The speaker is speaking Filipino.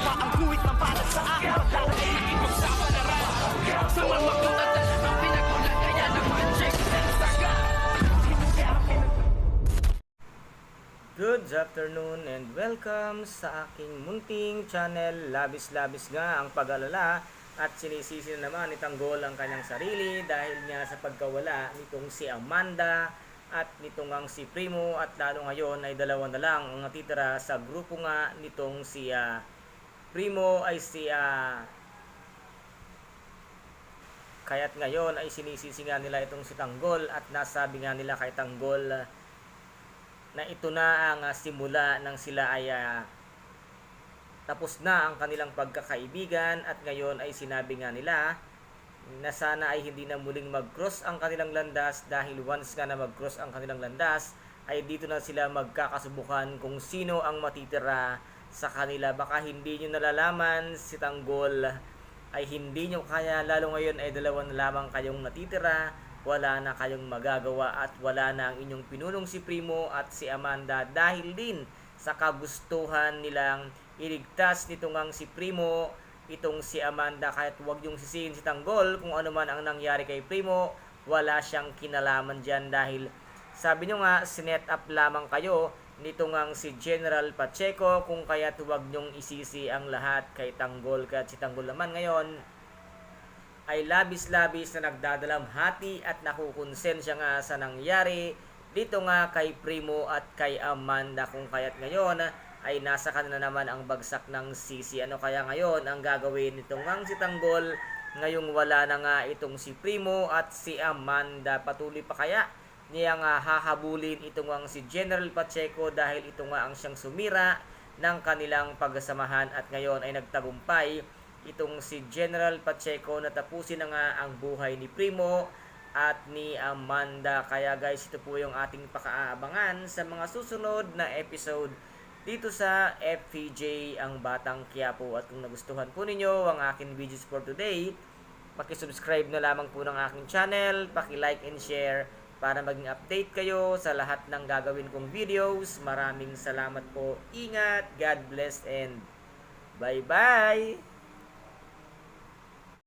tama ang guhit ng para sa akin. Pagdala ay ipagsapalaran sa mga katatan ang pinagulan kaya naman check and saga. Good afternoon and welcome sa aking munting channel. Labis-labis nga ang pag-alala at sinisisi na naman ni Tanggol ang kanyang sarili dahil nga sa pagkawala nitong si Amanda at nitong ang si Primo, at lalo ngayon ay dalawa na lang ang natitira sa grupo nga nitong si Primo ay si kaya't ngayon ay sinisisi nga nila itong si Tanggol, at nasabi nga nila kay Tanggol na ito na ang simula ng sila ay tapos na ang kanilang pagkakaibigan, at ngayon ay sinabi nga nila na sana ay hindi na muling mag-cross ang kanilang landas, dahil once nga na mag-cross ang kanilang landas ay dito na sila magkakasubukan kung sino ang matitira sa kanila. Baka hindi nyo nalalaman, si Tanggol ay hindi nyo kaya, lalo ngayon ay dalawa na lamang kayong natitira. Wala na kayong magagawa at wala na ang inyong pinulong si Primo at si Amanda, dahil din sa kagustuhan nilang iligtas nitong ang si Primo, itong si Amanda. Kahit huwag yung sisihin si Tanggol kung ano man ang nangyari kay Primo, wala siyang kinalaman dyan, dahil sabi nyo nga sinet up lamang kayo nitong ang si General Pacheco, kung kaya't huwag nyong isisi ang lahat kay Tanggol. Kahit si Tanggol naman ngayon ay labis-labis na nagdadalamhati at nakukonsensya nga sa nangyari dito nga kay Primo at kay Amanda, kung kaya't ngayon ay nasa kanila naman ang bagsak ng sisi. Ano kaya ngayon ang gagawin nitong ang si Tanggol ngayong wala na nga itong si Primo at si Amanda? Patuloy pa kaya niyang hahabulin itong ang si General Pacheco, dahil ito nga ang siyang sumira ng kanilang pagsasamahan, at ngayon ay nagtagumpay itong si General Pacheco na tapusin na nga ang buhay ni Primo at ni Amanda. Kaya guys, ito po yung ating pakaabangan sa mga susunod na episode dito sa FPJ ang Batang Quiapo. At kung nagustuhan po ninyo ang aking videos for today, paki-subscribe na lamang po ng aking channel, paki-like and share para maging update kayo sa lahat ng gagawin kong videos. Maraming salamat po. Ingat, God bless, and bye-bye!